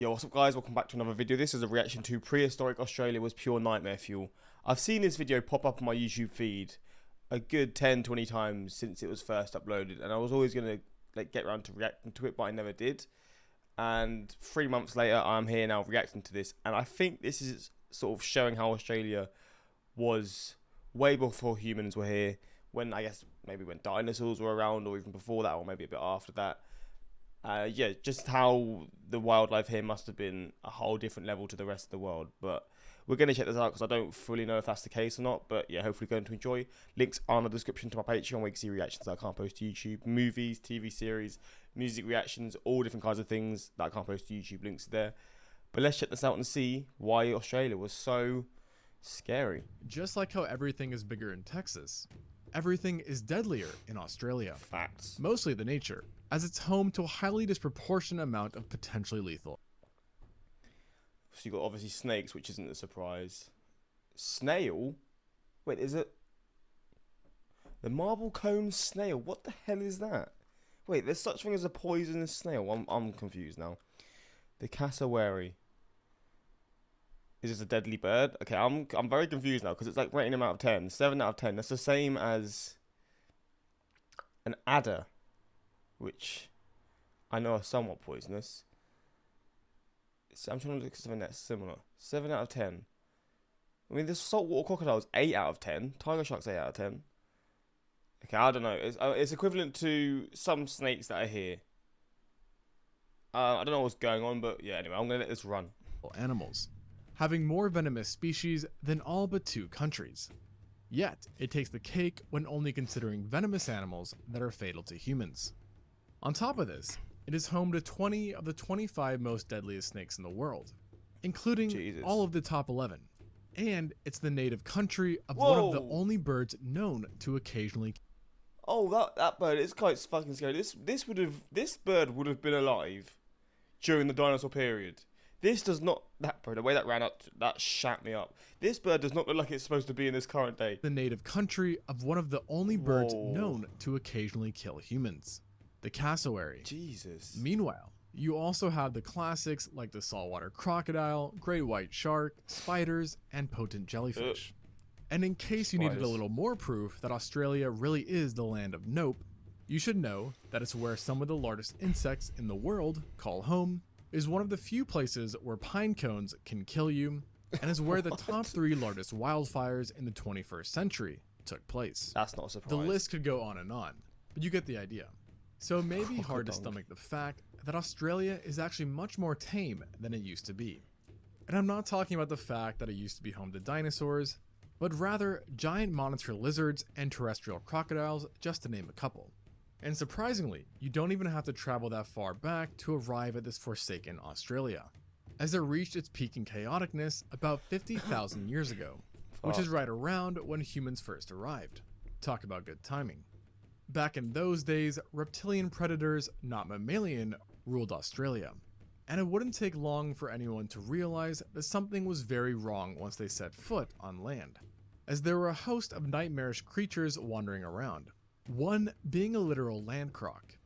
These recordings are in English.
Yo, what's up guys, welcome back to another video. This is a reaction to Prehistoric Australia was pure nightmare fuel. I've seen this video pop up on my YouTube feed a good 10-20 times since it was first uploaded, and I was always going to get around to reacting to it, but I never did. And 3 months later, I'm here now reacting to this, and I think this is sort of showing how Australia was way before humans were here, when I guess maybe when dinosaurs were around, or even before that, or maybe a bit after that. Yeah, just how the wildlife here must have been a whole different level to the rest of the world. But we're going to check this out because I don't fully know if that's the case or not. But yeah, hopefully going to enjoy. Links are in the description to my Patreon where you can see reactions that I can't post to YouTube. Movies, TV series, music reactions, all different kinds of things that I can't post to YouTube. Links there. But let's check this out and see why Australia was so scary. Just like how everything is bigger in Texas, everything is deadlier in Australia. Facts. Mostly the nature, as it's home to a highly disproportionate amount of potentially lethal. So you got obviously snakes, which isn't a surprise. Snail? Wait, is it the marble cone snail? What the hell is that? Wait, there's such thing as a poisonous snail. I'm confused now. The cassowary. Is this a deadly bird? Okay, I'm very confused now because it's like rating them out of 10. 7 out of 10. That's the same as an adder, which I know are somewhat poisonous. So I'm trying to look at something that's similar. 7 out of 10. I mean, this saltwater crocodile's 8 out of 10. Tiger shark's 8 out of 10. Okay, I don't know. It's equivalent to some snakes that are here. I don't know what's going on, but yeah, anyway, I'm going to let this run. Animals, having more venomous species than all but 2 countries. Yet, it takes the cake when only considering venomous animals that are fatal to humans. On top of this, it is home to 20 of the 25 most deadliest snakes in the world, including all of the top 11. And it's the native country of one of the only birds known to occasionally. Oh, that bird is quite fucking scary. This bird would have been alive during the dinosaur period. This does not, that bird, the way that ran up, that shat me up. This bird does not look like it's supposed to be in this current day. The native country of one of the only birds known to occasionally kill humans, the cassowary. Jesus. Meanwhile, you also have the classics like the saltwater crocodile, great white shark, spiders, and potent jellyfish. And in case you needed a little more proof that Australia really is the land of nope, you should know that it's where some of the largest insects in the world call home, is one of the few places where pine cones can kill you, and is where the top 3 largest wildfires in the 21st century took place. That's not a surprise. The list could go on, but you get the idea. So it may be hard to stomach the fact that Australia is actually much more tame than it used to be. And I'm not talking about the fact that it used to be home to dinosaurs, but rather giant monitor lizards and terrestrial crocodiles, just to name a couple. And surprisingly, you don't even have to travel that far back to arrive at this forsaken Australia, as it reached its peak in chaoticness about 50,000 years ago, which is right around when humans first arrived. Talk about good timing. Back in those days, reptilian predators, not mammalian, ruled Australia, and it wouldn't take long for anyone to realize that something was very wrong once they set foot on land, as there were a host of nightmarish creatures wandering around. One being a literal land croc.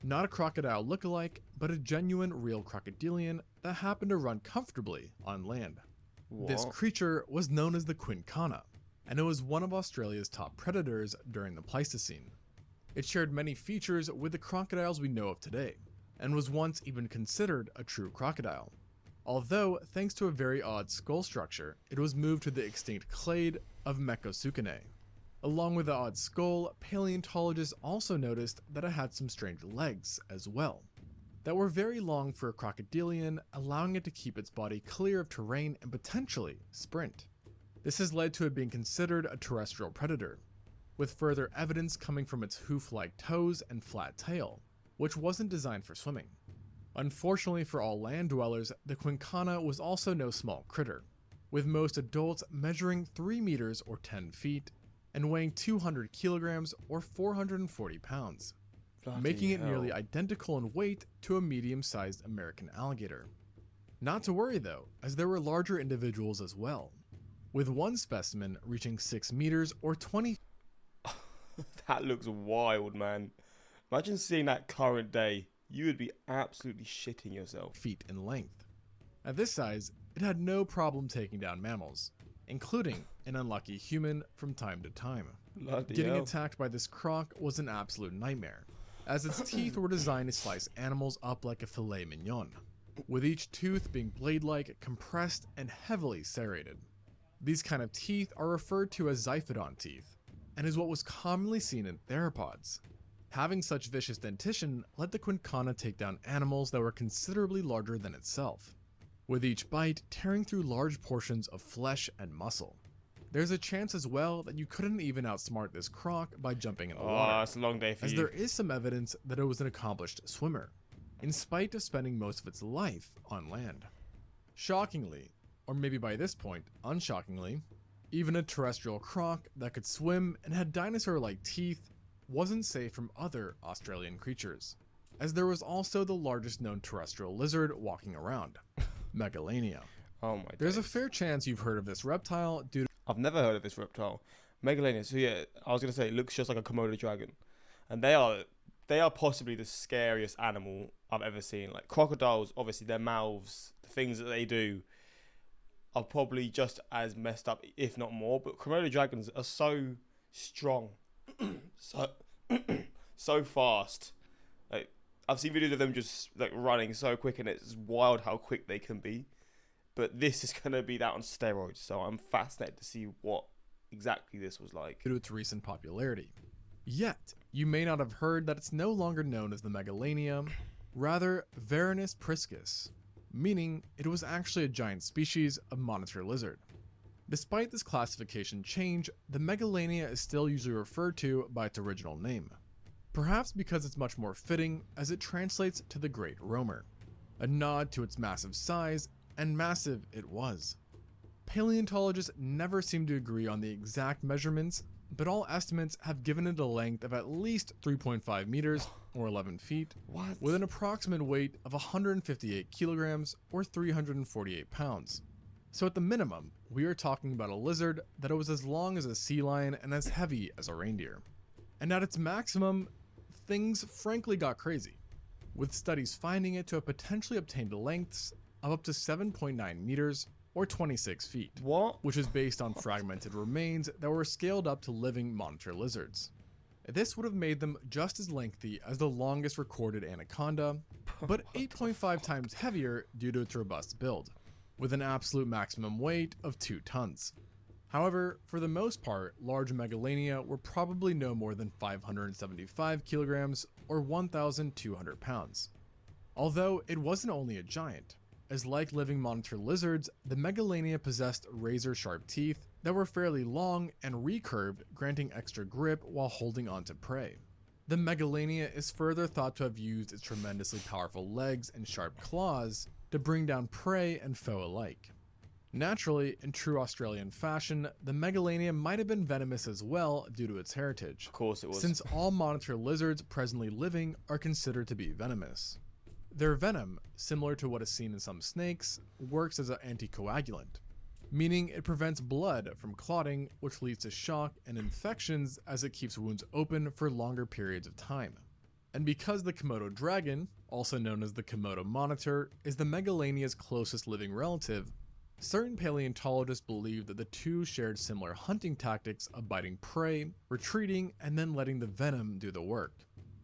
Not a crocodile lookalike, but a genuine real crocodilian that happened to run comfortably on land. This creature was known as the quincana, and it was one of Australia's top predators during the Pleistocene. It shared many features with the crocodiles we know of today, and was once even considered a true crocodile. Although, thanks to a very odd skull structure, it was moved to the extinct clade of Mecosukene. Along with the odd skull, paleontologists also noticed that it had some strange legs as well, that were very long for a crocodilian, allowing it to keep its body clear of terrain and potentially sprint. This has led to it being considered a terrestrial predator, with further evidence coming from its hoof-like toes and flat tail, which wasn't designed for swimming. Unfortunately for all land dwellers, the quincana was also no small critter, with most adults measuring 3 meters or 10 feet, and weighing 200 kilograms or 440 pounds, making it nearly identical in weight to a medium-sized American alligator. Not to worry though, as there were larger individuals as well, with one specimen reaching 6 meters or 20. That looks wild, man. Imagine seeing that current day. You would be absolutely shitting yourself. Feet in length. At this size, it had no problem taking down mammals, including an unlucky human from time to time. Bloody Getting hell. attacked by this croc was an absolute nightmare, as its teeth were designed to slice animals up like a filet mignon, with each tooth being blade-like, compressed, and heavily serrated. These kind of teeth are referred to as xiphidon teeth, and is what was commonly seen in theropods. Having such vicious dentition let the quincana take down animals that were considerably larger than itself, with each bite tearing through large portions of flesh and muscle. There's a chance as well that you couldn't even outsmart this croc by jumping in the water, it's a long day for as you. there is some evidence that it was an accomplished swimmer, in spite of spending most of its life on land. Shockingly, or maybe by this point, unshockingly, even a terrestrial croc that could swim and had dinosaur-like teeth wasn't safe from other Australian creatures, as there was also the largest known terrestrial lizard walking around, Megalania. Oh my There's a days. fair chance you've heard of this reptile due to I've never heard of this reptile. Megalania. So yeah, I was gonna say it looks just like a Komodo dragon, and they are possibly the scariest animal I've ever seen. Like crocodiles, obviously their mouths, the things that they do, are probably just as messed up, if not more. But Komodo dragons are so strong, so so fast. Like I've seen videos of them just like running so quick, and it's wild how quick they can be. But this is gonna be that on steroids, so I'm fascinated to see what exactly this was like. its recent popularity. Yet, you may not have heard that it's no longer known as the Megalania, rather Varanus priscus, meaning it was actually a giant species of monitor lizard. Despite this classification change, the Megalania is still usually referred to by its original name, perhaps because it's much more fitting as it translates to the Great Roamer, a nod to its massive size, and massive it was. Paleontologists never seem to agree on the exact measurements, but all estimates have given it a length of at least 3.5 meters or 11 feet, What? with an approximate weight of 158 kilograms or 348 pounds. So at the minimum, we are talking about a lizard that was as long as a sea lion and as heavy as a reindeer. And at its maximum, things frankly got crazy, with studies finding it to have potentially obtained lengths of up to 7.9 meters or 26 feet, What? which is based on fragmented remains that were scaled up to living monitor lizards. This would have made them just as lengthy as the longest recorded anaconda, but 8.5 times heavier due to its robust build, with an absolute maximum weight of 2 tons. However, for the most part, large Megalania were probably no more than 575 kilograms or 1,200 pounds. Although it wasn't only a giant, as like living monitor lizards, the Megalania possessed razor-sharp teeth that were fairly long and recurved, granting extra grip while holding onto prey. The Megalania is further thought to have used its tremendously powerful legs and sharp claws to bring down prey and foe alike. Naturally, in true Australian fashion, the Megalania might have been venomous as well due to its heritage, Of course it was. since all monitor lizards presently living are considered to be venomous. Their venom, similar to what is seen in some snakes, works as an anticoagulant, meaning it prevents blood from clotting, which leads to shock and infections as it keeps wounds open for longer periods of time. And because the Komodo dragon, also known as the Komodo monitor, is the Megalania's closest living relative, certain paleontologists believe that the two shared similar hunting tactics of biting prey, retreating, and then letting the venom do the work.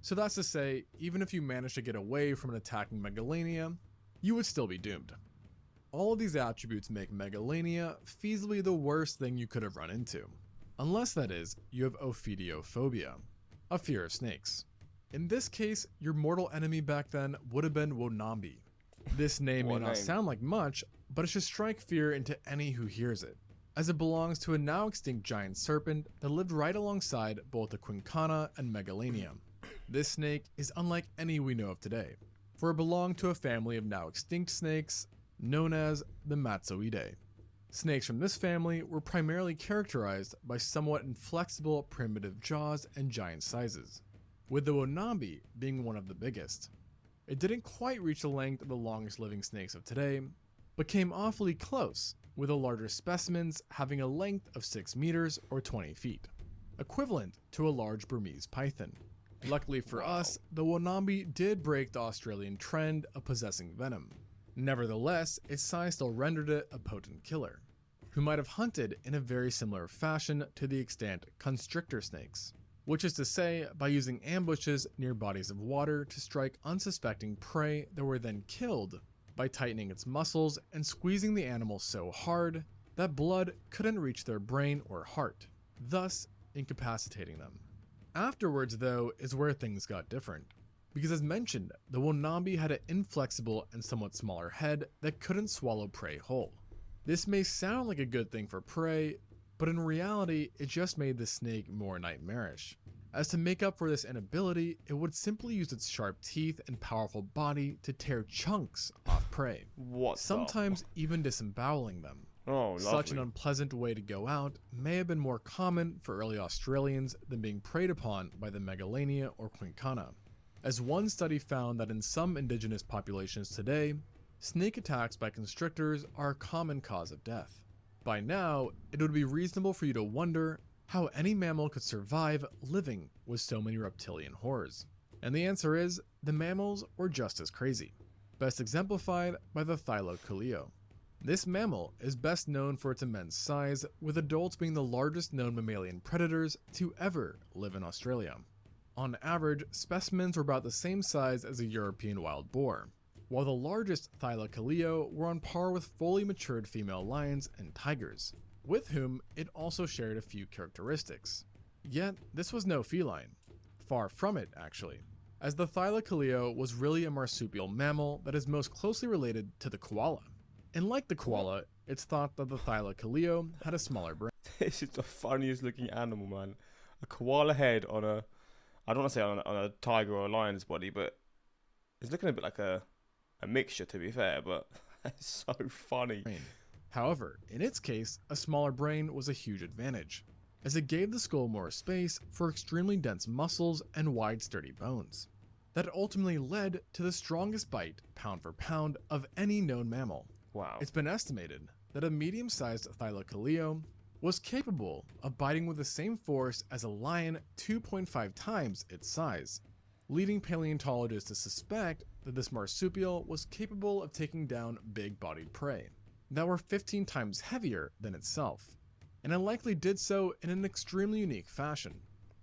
So that's to say, even if you managed to get away from an attacking Megalania, you would still be doomed. All of these attributes make Megalania feasibly the worst thing you could have run into. Unless, that is, you have ophidiophobia, a fear of snakes. In this case, your mortal enemy back then would have been Wonambi. This name may What not name? sound like much, but it should strike fear into any who hears it, as it belongs to a now extinct giant serpent that lived right alongside both the Quincana and Megalania. This snake is unlike any we know of today, for it belonged to a family of now extinct snakes known as the Matsoidae. Snakes from this family were primarily characterized by somewhat inflexible primitive jaws and giant sizes, with the Wonambi being one of the biggest. It didn't quite reach the length of the longest living snakes of today, but came awfully close, with the larger specimens having a length of 6 meters or 20 feet, equivalent to a large Burmese python. Luckily for us, the Wonambi did break the Australian trend of possessing venom, Nevertheless, its size still rendered it a potent killer, who might have hunted in a very similar fashion to the extant constrictor snakes, which is to say, by using ambushes near bodies of water to strike unsuspecting prey that were then killed by tightening its muscles and squeezing the animal so hard that blood couldn't reach their brain or heart, thus incapacitating them. Afterwards, though, is where things got different, because as mentioned, the Wonambi had an inflexible and somewhat smaller head that couldn't swallow prey whole. This may sound like a good thing for prey, but in reality, it just made the snake more nightmarish, as to make up for this inability, it would simply use its sharp teeth and powerful body to tear chunks off prey, sometimes even disemboweling them. Oh, lovely. Such an unpleasant way to go out may have been more common for early Australians than being preyed upon by the Megalania or Quincana, as one study found that in some indigenous populations today, snake attacks by constrictors are a common cause of death. By now, it would be reasonable for you to wonder how any mammal could survive living with so many reptilian horrors. And the answer is, the mammals were just as crazy, best exemplified by the Thylacoleo. This mammal is best known for its immense size, with adults being the largest known mammalian predators to ever live in Australia. On average, specimens were about the same size as a European wild boar, while the largest Thylacoleo were on par with fully matured female lions and tigers, with whom it also shared a few characteristics. Yet, this was no feline. Far from it, actually, as the Thylacoleo was really a marsupial mammal that is most closely related to the koala. And like the koala, it's thought that the Thylacoleo had a smaller brain. This is the funniest looking animal, man. A koala head on a, I don't want to say on a tiger or a lion's body, but it's looking a bit like a mixture, to be fair, but it's so funny. However, in its case, a smaller brain was a huge advantage, as it gave the skull more space for extremely dense muscles and wide sturdy bones. That ultimately led to the strongest bite, pound for pound, of any known mammal. Wow. It's been estimated that a medium-sized Thylacoleo was capable of biting with the same force as a lion 2.5 times its size, leading paleontologists to suspect that this marsupial was capable of taking down big-bodied prey that were 15 times heavier than itself, and it likely did so in an extremely unique fashion,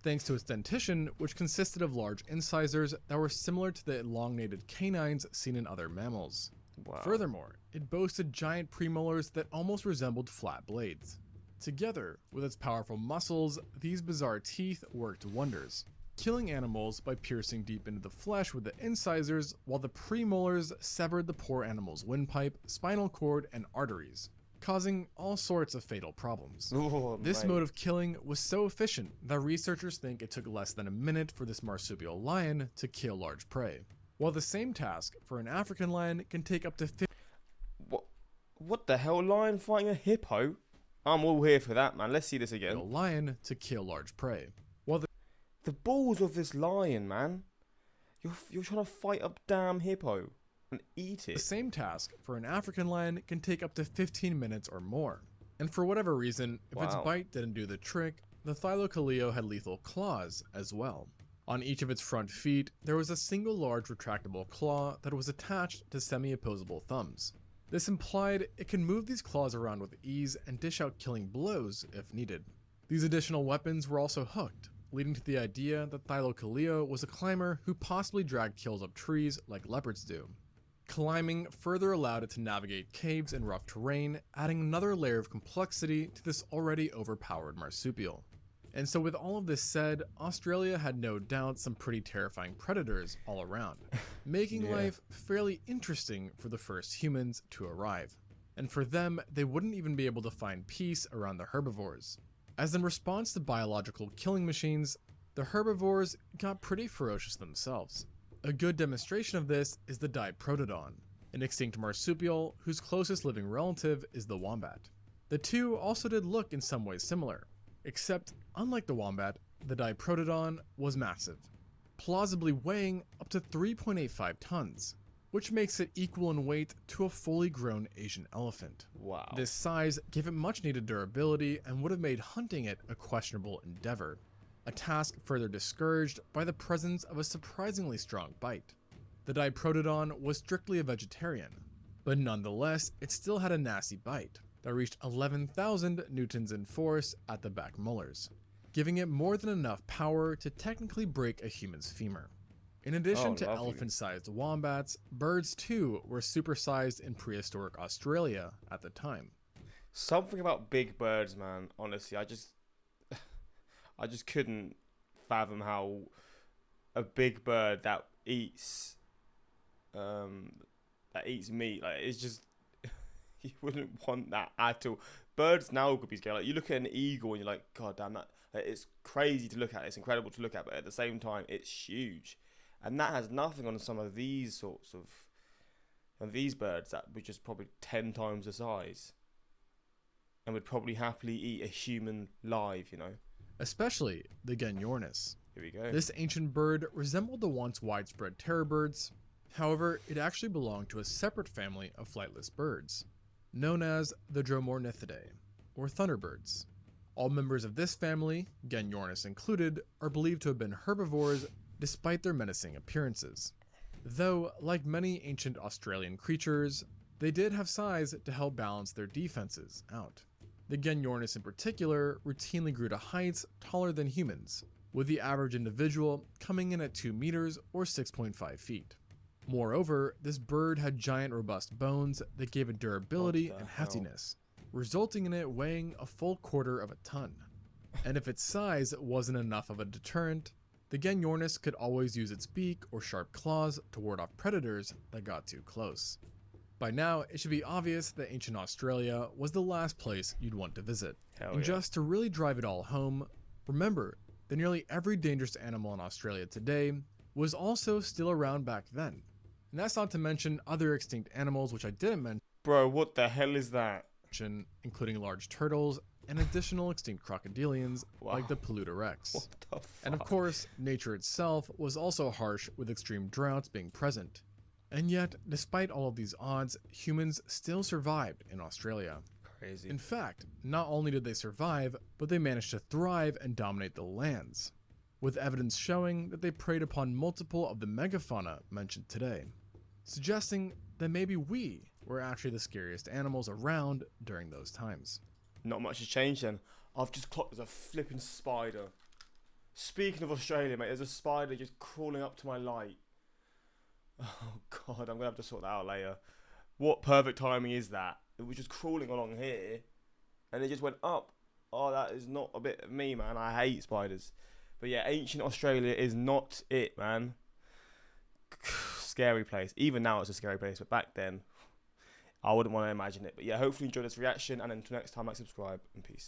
thanks to its dentition, which consisted of large incisors that were similar to the elongated canines seen in other mammals. Wow. Furthermore, it boasted giant premolars that almost resembled flat blades. Together with its powerful muscles, these bizarre teeth worked wonders, killing animals by piercing deep into the flesh with the incisors, while the premolars severed the poor animal's windpipe, spinal cord, and arteries, causing all sorts of fatal problems. This mode of killing was so efficient that researchers think it took less than a minute for this marsupial lion to kill large prey, while the same task for an African lion can take up to 50. What the hell, lion fighting a hippo? I'm all here for that, man. Let's see this again. A lion to kill large prey. While the balls of this lion, man. You're trying to fight a damn hippo and eat it. The same task for an African lion can take up to 15 minutes or more. And for whatever reason, if its bite didn't do the trick, the Thylacoleo had lethal claws as well. On each of its front feet, there was a single large retractable claw that was attached to semi-opposable thumbs. This implied it can move these claws around with ease and dish out killing blows if needed. These additional weapons were also hooked, leading to the idea that Thylacoleo was a climber who possibly dragged kills up trees like leopards do. Climbing further allowed it to navigate caves and rough terrain, adding another layer of complexity to this already overpowered marsupial. And so with all of this said, Australia had no doubt some pretty terrifying predators all around, making life fairly interesting for the first humans to arrive. And for them, they wouldn't even be able to find peace around the herbivores, as in response to biological killing machines, the herbivores got pretty ferocious themselves. A good demonstration of this is the Diprotodon, an extinct marsupial whose closest living relative is the wombat. The two also did look in some ways similar, except unlike the wombat, the Diprotodon was massive, plausibly weighing up to 3.85 tons, which makes it equal in weight to a fully grown Asian elephant. Wow. This size gave it much needed durability and would have made hunting it a questionable endeavor, a task further discouraged by the presence of a surprisingly strong bite. The Diprotodon was strictly a vegetarian, but nonetheless, it still had a nasty bite that reached 11,000 newtons in force at the back molars, giving it more than enough power to technically break a human's femur. In addition to lovely. elephant-sized wombats, birds too were supersized in prehistoric Australia at the time. Something about big birds, man. Honestly, I just couldn't fathom how a big bird that eats meat, like, it's just you wouldn't want that at all. Birds now could be scary. Like, you look at an eagle and you're like, God damn, that, like, it's crazy to look at. It's incredible to look at, but at the same time, it's huge, and that has nothing on some of these sorts of these birds that were just probably 10 times the size, and would probably happily eat a human live, you know. Especially the Genyornis. Here we go. This ancient bird resembled the once widespread terror birds. However, it actually belonged to a separate family of flightless birds, known as the Dromornithidae, or thunderbirds. All members of this family, Genyornis included, are believed to have been herbivores despite their menacing appearances. Though, like many ancient Australian creatures, they did have size to help balance their defenses out. The Genyornis in particular routinely grew to heights taller than humans, with the average individual coming in at 2 meters or 6.5 feet. Moreover, this bird had giant robust bones that gave it durability and heftiness, resulting in it weighing a full quarter of a ton. And if its size wasn't enough of a deterrent, the Genyornis could always use its beak or sharp claws to ward off predators that got too close. By now, it should be obvious that ancient Australia was the last place you'd want to visit. And just to really drive it all home, remember that nearly every dangerous animal in Australia today was also still around back then. And that's not to mention other extinct animals which I didn't mention. Bro, what the hell is that? Including large turtles and additional extinct crocodilians like the Paludorex. What the fuck? And of course, nature itself was also harsh with extreme droughts being present. And yet, despite all of these odds, humans still survived in Australia. Crazy. In fact, not only did they survive, but they managed to thrive and dominate the lands, with evidence showing that they preyed upon multiple of the megafauna mentioned today, suggesting that maybe we were actually the scariest animals around during those times. Not much has changed then. I've just clocked there's a flipping spider. Speaking of Australia, mate, there's a spider just crawling up to my light. Oh God, I'm gonna have to sort that out later. What perfect timing is that? It was just crawling along here, and it just went up. Oh, that is not a bit of me, man. I hate spiders. But yeah, ancient Australia is not it, man. Scary place. Even now it's a scary place, but back then, I wouldn't want to imagine it. But yeah, hopefully you enjoyed this reaction, and until next time, like, subscribe, and peace.